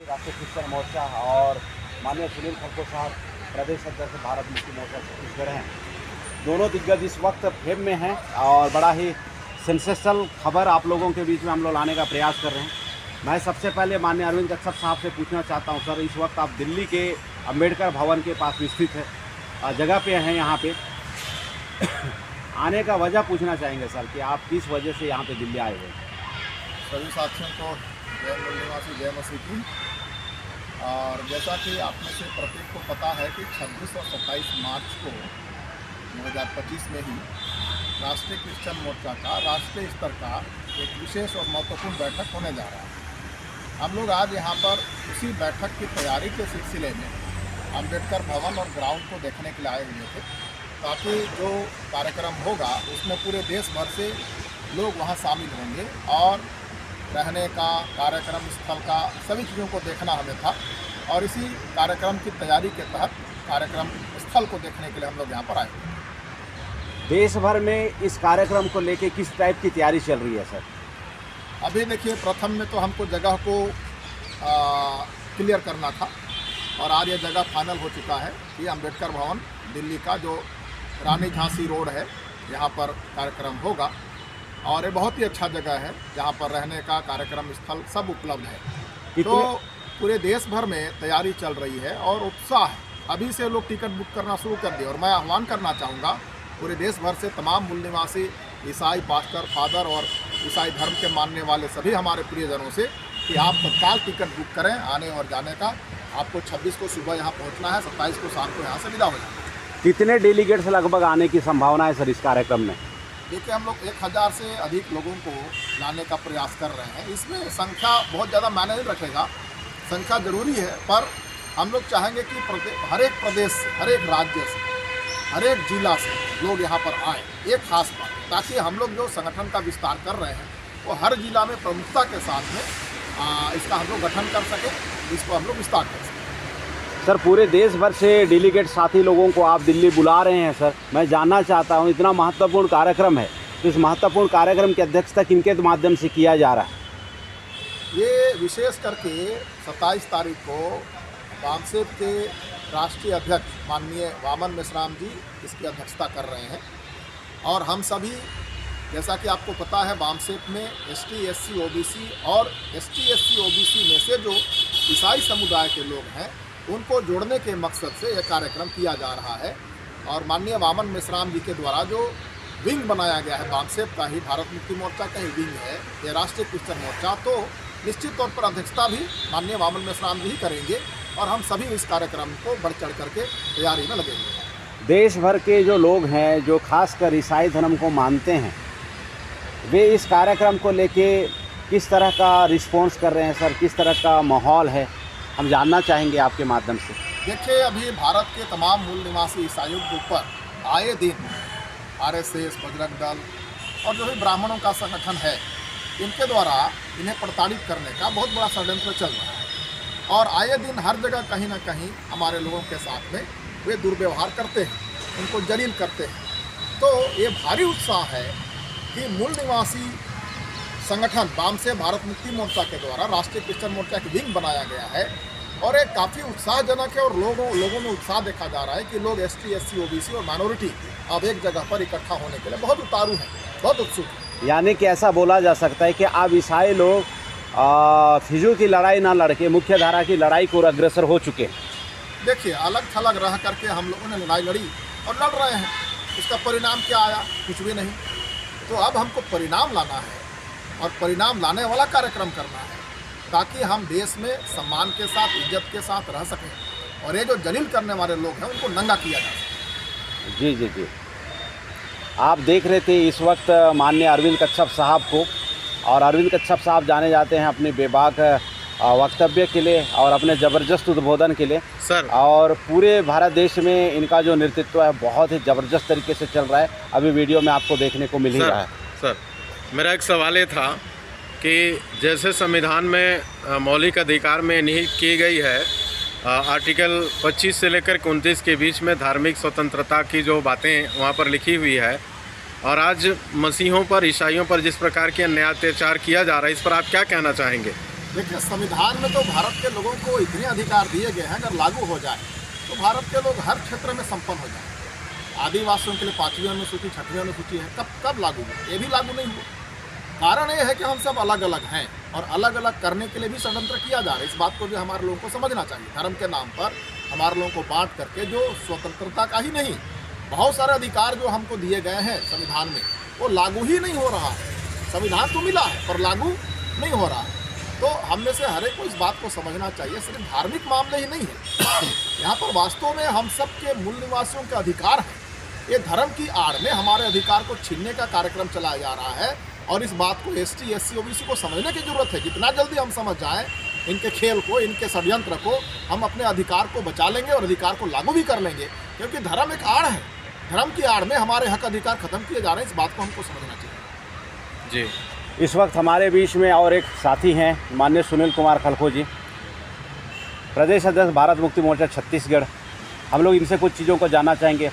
राष्ट्रीय क्रिश्चियन मोर्चा और माननीय सुनील खलको साहब प्रदेश अध्यक्ष भारत मुक्ति मोर्चा छत्तीसगढ़ हैं। दोनों दिग्गज इस वक्त फेम में हैं और बड़ा ही सेंसेशनल खबर आप लोगों के बीच में हम लोग लाने का प्रयास कर रहे हैं। मैं सबसे पहले माननीय अरविंद कच्छप साहब से पूछना चाहता हूं, सर इस वक्त आप दिल्ली के अंबेडकर भवन के पास स्थित है जगह पे हैं, यहाँ पे आने का वजह पूछना चाहेंगे सर कि आप किस वजह से यहाँ पे दिल्ली आए हुए? सभी साथियों को जय मूल निवासी जय मसीह की। और जैसा कि आप में से प्रत्येक को पता है कि 26 और 27 मार्च को 2025 में ही राष्ट्रीय क्रिश्चियन मोर्चा का राष्ट्रीय स्तर का एक विशेष और महत्वपूर्ण बैठक होने जा रहा है। हम लोग आज यहाँ पर उसी बैठक की तैयारी के सिलसिले में अंबेडकर भवन और ग्राउंड को देखने के लिए आए हुए थे, ताकि जो कार्यक्रम होगा उसमें पूरे देश भर से लोग वहाँ शामिल होंगे और रहने का, कार्यक्रम स्थल का, सभी चीज़ों को देखना हमें था। और इसी कार्यक्रम की तैयारी के तहत कार्यक्रम स्थल को देखने के लिए हम लोग यहाँ पर आए। देश भर में इस कार्यक्रम को लेके किस टाइप की तैयारी चल रही है सर? अभी देखिए, प्रथम में तो हमको जगह को क्लियर करना था और आज ये जगह फाइनल हो चुका है कि अंबेडकर भवन दिल्ली का जो रानी झांसी रोड है, यहाँ पर कार्यक्रम होगा। और ये बहुत ही अच्छा जगह है जहाँ पर रहने का, कार्यक्रम स्थल सब उपलब्ध है। तो पूरे देश भर में तैयारी चल रही है और उत्साह है। अभी से लोग टिकट बुक करना शुरू कर दिए और मैं आह्वान करना चाहूँगा पूरे देश भर से तमाम मूल निवासी ईसाई, पास्टर, फादर और ईसाई धर्म के मानने वाले सभी हमारे प्रियजनों से कि आप तत्काल टिकट बुक करें आने और जाने का। आपको 26 को सुबह यहाँ पहुँचना है, 27 को शाम को यहाँ से विदा हो जाना है। कितने डेलीगेट्स लगभग आने की संभावना है सर इस कार्यक्रम में? देखिए, हम लोग 1000 से अधिक लोगों को लाने का प्रयास कर रहे हैं। इसमें संख्या बहुत ज़्यादा मायने नहीं रखेगा, संख्या जरूरी है, पर हम लोग चाहेंगे कि हर एक प्रदेश से, हर एक राज्य से, हर एक जिला से लोग यहाँ पर आएँ। एक खास बात, ताकि हम लोग जो संगठन का विस्तार कर रहे हैं वो हर जिला में प्रमुखता के साथ में इसका हम लोग गठन कर सकें, इसको हम लोग विस्तार कर सकें। सर पूरे देश भर से डेलीगेट साथी लोगों को आप दिल्ली बुला रहे हैं सर, मैं जानना चाहता हूं, इतना महत्वपूर्ण कार्यक्रम है तो इस महत्वपूर्ण कार्यक्रम की अध्यक्षता किनके माध्यम से किया जा रहा है? ये विशेष करके 27 तारीख को वामसेप के राष्ट्रीय अध्यक्ष माननीय वामन मेश्राम जी इसकी अध्यक्षता कर रहे हैं। और हम सभी, जैसा कि आपको पता है, वामसेप में ST, SC, OBC और ST, SC, OBC में से जो ईसाई समुदाय के लोग हैं उनको जोड़ने के मकसद से यह कार्यक्रम किया जा रहा है। और माननीय वामन मेश्राम जी के द्वारा जो विंग बनाया गया है, वामसेप का ही, भारत मुक्ति मोर्चा का ही विंग है ये राष्ट्रीय क्रिश्चियन मोर्चा, तो निश्चित तौर पर अध्यक्षता भी माननीय वामन मेश्राम जी ही करेंगे और हम सभी इस कार्यक्रम को बढ़ चढ़ करके तैयारी में लगेंगे। देश भर के जो लोग हैं जो खासकर ईसाई धर्म को मानते हैं, वे इस कार्यक्रम को लेके किस तरह का रिस्पॉन्स कर रहे हैं सर? किस तरह का माहौल है, हम जानना चाहेंगे आपके माध्यम से। देखिए, अभी भारत के तमाम मूल निवासी ईसाइयों के ऊपर आए दिन RSS, बजरंग दल और जो भी ब्राह्मणों का संगठन है, इनके द्वारा इन्हें प्रताड़ित करने का बहुत बड़ा षड्यंत्र चल रहा है। और आए दिन हर जगह कहीं ना कहीं हमारे लोगों के साथ में वे दुर्व्यवहार करते हैं, उनको जलील करते हैं। तो ये भारी उत्साह है कि मूल निवासी संगठन वामसेप भारत मुक्ति मोर्चा के द्वारा राष्ट्रीय क्रिश्चियन मोर्चा की विंग बनाया गया है और एक काफ़ी उत्साहजनक है। और लोगों में उत्साह देखा जा रहा है कि लोग ST, SC, OBC और माइनॉरिटी अब एक जगह पर इकट्ठा होने के लिए बहुत उतारू हैं, बहुत उत्सुक हैं। यानी कि ऐसा बोला जा सकता है कि अब ईसाई लोग फिजूल की लड़ाई ना लड़के मुख्य धारा की लड़ाई को अग्रसर हो चुके हैं। देखिए, अलग थलग रह करके हम लोगों ने लड़ाई लड़ी और लड़ रहे हैं, इसका परिणाम क्या आया? कुछ भी नहीं। तो अब हमको परिणाम लाना है और परिणाम लाने वाला कार्यक्रम करना है, ताकि हम देश में सम्मान के साथ, इज्जत के साथ रह सकें और ये जो जलील करने वाले लोग हैं उनको नंगा किया जा सके। जी जी जी, आप देख रहे थे इस वक्त माननीय अरविंद कच्छप साहब को, और अरविंद कच्छप साहब जाने जाते हैं अपने बेबाक वक्तव्य के लिए और अपने ज़बरदस्त उद्बोधन के लिए सर। और पूरे भारत देश में इनका जो नेतृत्व है बहुत ही ज़बरदस्त तरीके से चल रहा है, अभी वीडियो में आपको देखने को मिल ही रहा है। सर, मेरा एक सवाल ये था कि जैसे संविधान में मौलिक अधिकार में निहित की गई है, आर्टिकल 25 से लेकर 29 के बीच में धार्मिक स्वतंत्रता की जो बातें वहाँ पर लिखी हुई है, और आज मसीहों पर, ईसाइयों पर जिस प्रकार के अन्याय अत्याचार किया जा रहा है, इस पर आप क्या कहना चाहेंगे? देखिए, संविधान में तो भारत के लोगों को इतने अधिकार दिए गए हैं, अगर लागू हो जाए तो भारत के लोग हर क्षेत्र में संपन्न हो जाए। आदिवासियों के लिए 5वीं अनुसूची 6वीं अनुसूची है, कब लागू हुआ? ये भी लागू नहीं हुआ। कारण ये है कि हम सब अलग अलग हैं और अलग अलग करने के लिए भी षड्यंत्र किया जा रहा है। इस बात को भी हमारे लोगों को समझना चाहिए। धर्म के नाम पर हमारे लोगों को बांट करके जो स्वतंत्रता का ही नहीं, बहुत सारे अधिकार जो हमको दिए गए हैं संविधान में, वो लागू ही नहीं हो रहा है। संविधान तो मिला है पर लागू नहीं हो रहा है। तो हम में से हर एक को इस बात को समझना चाहिए, सिर्फ धार्मिक मामले ही नहीं है। यहाँ पर वास्तव में हम सब के मूल निवासियों के अधिकार हैं। ये धर्म की आड़ में हमारे अधिकार को छीनने का कार्यक्रम चलाया जा रहा है और इस बात को ST SC OBC को समझने की जरूरत है। जितना जल्दी हम समझ जाएं इनके खेल को, इनके षड्यंत्र को, हम अपने अधिकार को बचा लेंगे और अधिकार को लागू भी कर लेंगे। क्योंकि धर्म एक आड़ है, धर्म की आड़ में हमारे हक अधिकार खत्म किए जा रहे हैं। इस बात को हमको समझना चाहिए। जी, इस वक्त हमारे बीच में और एक साथी हैं, माननीय सुनील कुमार खलखो जी, प्रदेश अध्यक्ष भारत मुक्ति मोर्चा छत्तीसगढ़। हम लोग इनसे कुछ चीज़ों को जानना चाहेंगे।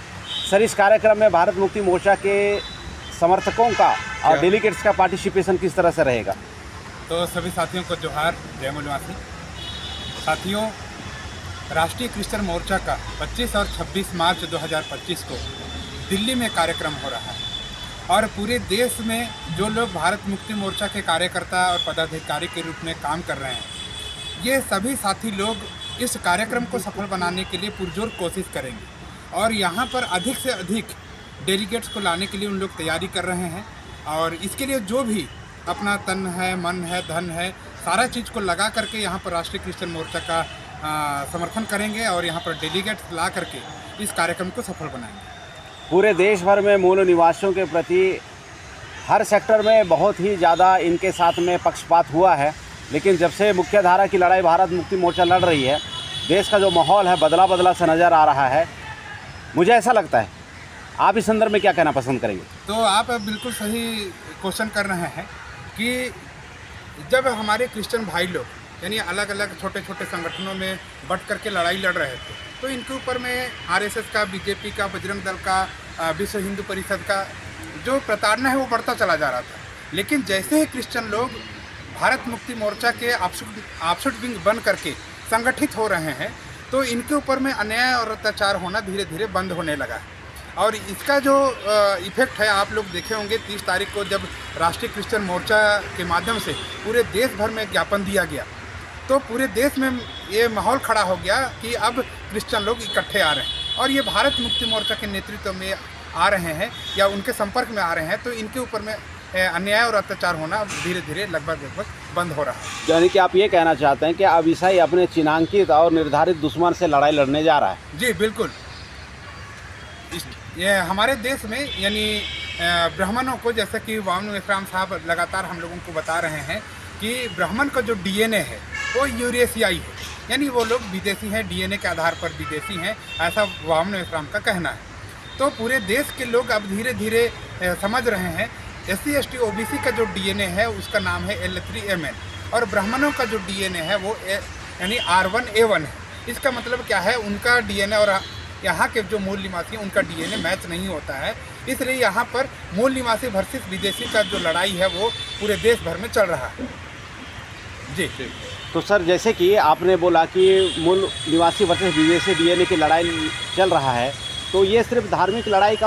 सर, इस कार्यक्रम में भारत मुक्ति मोर्चा के समर्थकों का और डेलीगेट्स का पार्टिसिपेशन किस तरह से रहेगा? तो सभी साथियों को जोहार, जय मूलवासी। साथियों, राष्ट्रीय क्रिश्चियन मोर्चा का 25 और 26 मार्च 2025 को दिल्ली में कार्यक्रम हो रहा है और पूरे देश में जो लोग भारत मुक्ति मोर्चा के कार्यकर्ता और पदाधिकारी के रूप में काम कर रहे हैं, ये सभी साथी लोग इस कार्यक्रम को सफल बनाने के लिए पुरजोर कोशिश करेंगे और यहाँ पर अधिक से अधिक डेलीगेट्स को लाने के लिए उन लोग तैयारी कर रहे हैं। और इसके लिए जो भी अपना तन है, मन है, धन है, सारा चीज़ को लगा करके यहाँ पर राष्ट्रीय क्रिश्चियन मोर्चा का समर्थन करेंगे और यहाँ पर डेलीगेट्स ला करके इस कार्यक्रम को सफल बनाएंगे। पूरे देश भर में मूल निवासियों के प्रति हर सेक्टर में बहुत ही ज़्यादा इनके साथ में पक्षपात हुआ है, लेकिन जब से मुख्य धारा की लड़ाई भारत मुक्ति मोर्चा लड़ रही है, देश का जो माहौल है बदला सा नज़र आ रहा है। मुझे ऐसा लगता है, आप इस संदर्भ में क्या कहना पसंद करेंगे? तो आप बिल्कुल सही क्वेश्चन कर रहे हैं कि जब हमारे क्रिश्चियन भाई लोग यानी अलग अलग छोटे छोटे संगठनों में बट करके लड़ाई लड़ रहे थे, तो इनके ऊपर में RSS का, BJP का, बजरंग दल का, विश्व हिंदू परिषद का जो प्रताड़ना है वो बढ़ता चला जा रहा था। लेकिन जैसे ही क्रिश्चियन लोग भारत मुक्ति मोर्चा के ऑफशूट विंग बन करके संगठित हो रहे हैं, तो इनके ऊपर में अन्याय और अत्याचार होना धीरे धीरे बंद होने लगा है। और इसका जो इफेक्ट है आप लोग देखे होंगे 30 तारीख को जब राष्ट्रीय क्रिश्चियन मोर्चा के माध्यम से पूरे देश भर में ज्ञापन दिया गया, तो पूरे देश में ये माहौल खड़ा हो गया कि अब क्रिश्चियन लोग इकट्ठे आ रहे हैं और ये भारत मुक्ति मोर्चा के नेतृत्व में आ रहे हैं या उनके संपर्क में आ रहे हैं, तो इनके ऊपर में अन्याय और अत्याचार होना धीरे धीरे लगभग बंद हो रहा है। यानी कि आप ये कहना चाहते हैं कि अब ईसाई अपने चिन्हांकित और निर्धारित दुश्मन से लड़ाई लड़ने जा रहा है? जी बिल्कुल। ये हमारे देश में यानी ब्राह्मणों को, जैसे कि वामन विश्राम साहब लगातार हम लोगों को बता रहे हैं कि ब्राह्मण का जो DNA है वो यूरेशियाई है, यानी वो लोग विदेशी हैं, DNA के आधार पर विदेशी हैं, ऐसा वामन विश्राम का कहना है। तो पूरे देश के लोग अब धीरे धीरे समझ रहे हैं SC ST OBC का जो DNA है उसका नाम है L3MN और ब्राह्मणों का जो DNA है वो यानी R1A1 है। इसका मतलब क्या है, उनका DNA और यहाँ के जो मूल निवासी उनका DNA मैच नहीं होता है, इसलिए यहाँ पर मूल निवासी वर्सेस विदेशी का जो लड़ाई है वो पूरे देश भर में चल रहा है। जी। तो सर, जैसे कि आपने बोला कि मूल निवासी वर्सेस विदेशी DNA की लड़ाई चल रहा है, तो ये सिर्फ धार्मिक लड़ाई का